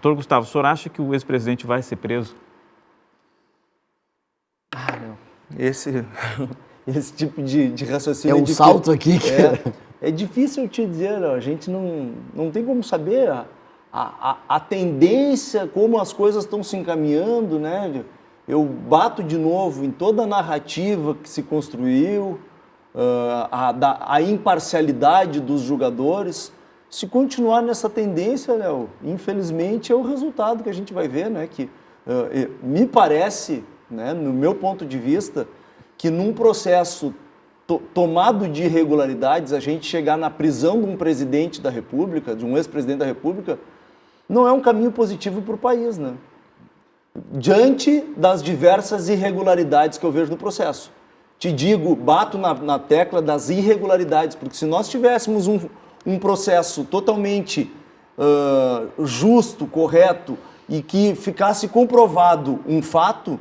Doutor Gustavo, o senhor acha que o ex-presidente vai ser preso? Ah, não. Esse tipo de raciocínio... É um salto aqui. É difícil te dizer, a gente não tem como saber a tendência, como as coisas estão se encaminhando, né? Eu bato de novo em toda a narrativa que se construiu, a imparcialidade dos julgadores. Se continuar nessa tendência, Léo, infelizmente é o resultado que a gente vai ver, né? Que me parece, né, no meu ponto de vista, que num processo tomado de irregularidades, a gente chegar na prisão de um presidente da República, de um ex-presidente da República, não é um caminho positivo para o país, né? Diante das diversas irregularidades que eu vejo no processo. Te digo, bato na tecla das irregularidades, porque se nós tivéssemos um processo totalmente justo, correto, e que ficasse comprovado um fato,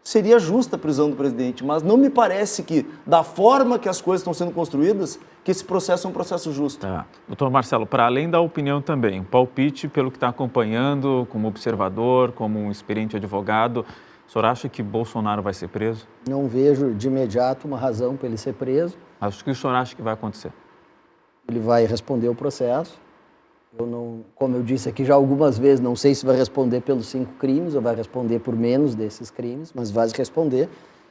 seria justa a prisão do presidente, mas não me parece que, da forma que as coisas estão sendo construídas, que esse processo é um processo justo. Tá. Doutor Marcelo, para além da opinião também, um palpite pelo que está acompanhando, como observador, como um experiente advogado, o senhor acha que Bolsonaro vai ser preso? Não vejo de imediato uma razão para ele ser preso. Acho que o senhor acha que vai acontecer. Ele vai responder o processo. Eu não, como eu disse aqui já algumas vezes, não sei se vai responder pelos 5 crimes ou vai responder por menos desses crimes, mas vai responder,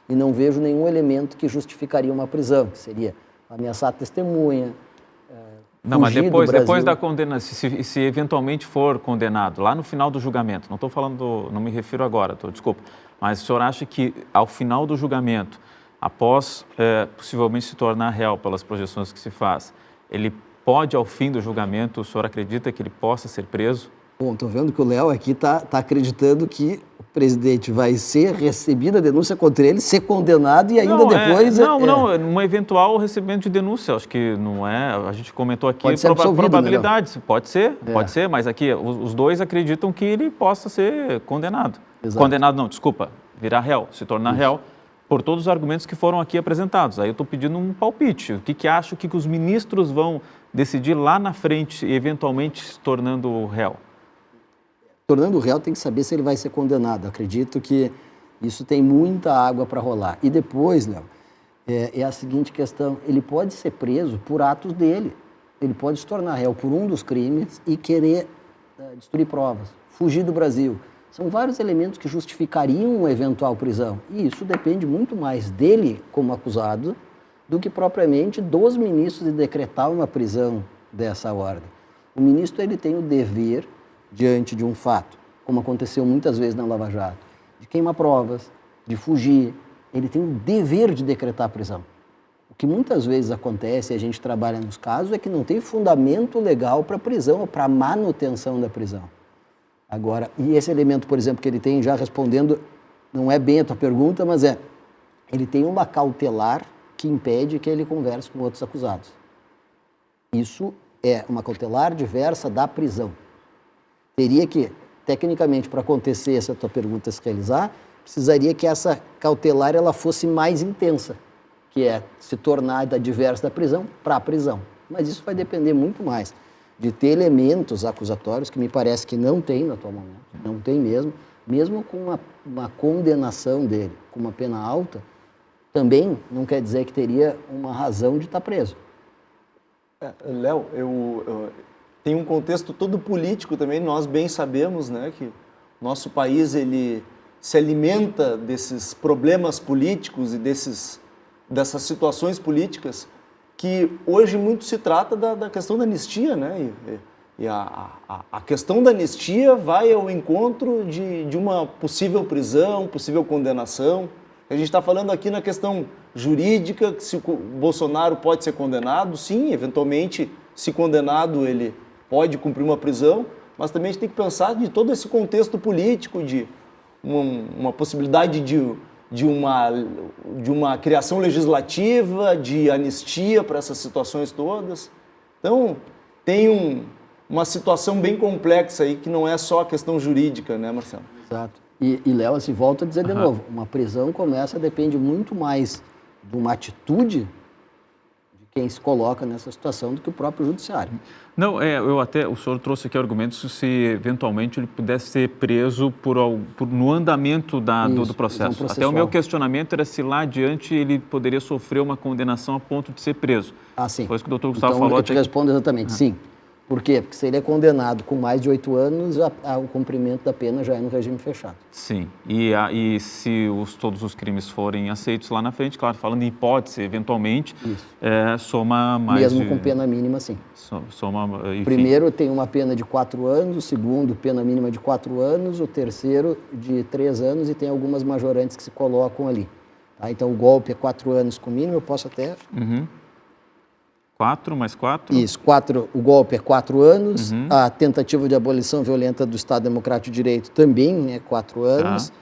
e não vejo nenhum elemento que justificaria uma prisão, que seria ameaçar a testemunha, não, mas fugir do Brasil. depois da condenação, se eventualmente for condenado, lá no final do julgamento, não estou falando, não me refiro agora, desculpa, mas o senhor acha que ao final do julgamento, após possivelmente se tornar réu pelas projeções que se faz, ele pode, ao fim do julgamento, o senhor acredita que ele possa ser preso? Bom, estou vendo que o Léo aqui está acreditando que o presidente vai ser recebida a denúncia contra ele, ser condenado e ainda depois... Não, um eventual recebimento de denúncia, acho que não é, a gente comentou aqui probabilidades, pode ser, mas aqui os dois acreditam que ele possa ser condenado. Exato. Condenado não, desculpa, virar réu, se tornar réu, por todos os argumentos que foram aqui apresentados. Aí eu estou pedindo um palpite, o que acho que os ministros vão decidir lá na frente, eventualmente se tornando réu? Tornando réu, tem que saber se ele vai ser condenado. Acredito que isso tem muita água para rolar. E depois, Léo, é a seguinte questão, ele pode ser preso por atos dele. Ele pode se tornar réu por um dos crimes e querer destruir provas, fugir do Brasil. São vários elementos que justificariam uma eventual prisão. E isso depende muito mais dele como acusado do que propriamente dos ministros de decretar uma prisão dessa ordem. O ministro ele tem o dever, diante de um fato, como aconteceu muitas vezes na Lava Jato, de queimar provas, de fugir, ele tem o dever de decretar a prisão. O que muitas vezes acontece, e a gente trabalha nos casos, é que não tem fundamento legal para a prisão ou para a manutenção da prisão. Agora, e esse elemento, por exemplo, que ele tem, já respondendo, não é bem a tua pergunta, mas ele tem uma cautelar que impede que ele converse com outros acusados. Isso é uma cautelar diversa da prisão. Teria que, tecnicamente, para acontecer essa tua pergunta se realizar, precisaria que essa cautelar ela fosse mais intensa, que é se tornar da diversa da prisão para a prisão. Mas isso vai depender muito mais de ter elementos acusatórios, que me parece que não tem no atual momento, não tem mesmo com uma condenação dele, com uma pena alta, também não quer dizer que teria uma razão de estar preso. Léo, tem um contexto todo político também, nós bem sabemos, né, que nosso país ele se alimenta desses problemas políticos e dessas situações políticas que hoje muito se trata da questão da anistia, né? E a questão da anistia vai ao encontro de uma possível prisão, possível condenação. A gente está falando aqui na questão jurídica, que se o Bolsonaro pode ser condenado, sim, eventualmente, se condenado, ele pode cumprir uma prisão, mas também a gente tem que pensar de todo esse contexto político, de uma possibilidade de uma criação legislativa, de anistia para essas situações todas. Então, tem uma situação bem complexa aí, que não é só a questão jurídica, né, Marcelo? Exato. E Léo, assim, volto a dizer de novo, uma prisão depende muito mais de uma atitude, de quem se coloca nessa situação do que o próprio judiciário. Não, o senhor trouxe aqui argumentos se eventualmente ele pudesse ser preso no andamento do processo. Até o meu questionamento era se lá adiante ele poderia sofrer uma condenação a ponto de ser preso. Ah, sim. Foi isso que o doutor Gustavo então, falou. Eu te respondo exatamente, sim. Por quê? Porque se ele é condenado com mais de 8 anos, o cumprimento da pena já é no regime fechado. Sim, e se todos os crimes forem aceitos lá na frente, claro, falando em hipótese, eventualmente, soma mais... Mesmo com pena mínima, sim. Enfim. Primeiro tem uma pena de 4 anos, o segundo pena mínima de 4 anos, o terceiro de 3 anos e tem algumas majorantes que se colocam ali. Tá? Então o golpe é 4 anos com mínimo, eu posso até... 4 mais 4? Isso, o golpe é 4 anos, a tentativa de abolição violenta do Estado Democrático de Direito também é 4 anos,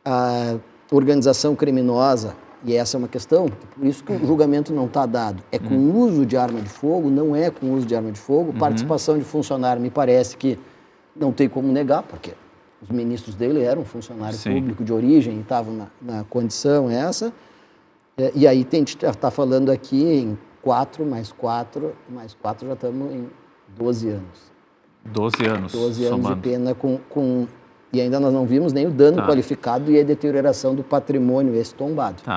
a organização criminosa, e essa é uma questão, por isso que o julgamento não está dado, é com uso de arma de fogo, não é com uso de arma de fogo, participação de funcionário me parece que não tem como negar, porque os ministros dele eram funcionário público de origem e estavam na condição essa, e aí a gente está falando aqui em 4 mais 4 já estamos em 12 anos. 12 anos. 12 anos somando. de pena e ainda nós não vimos nem o dano qualificado e a deterioração do patrimônio esse tombado.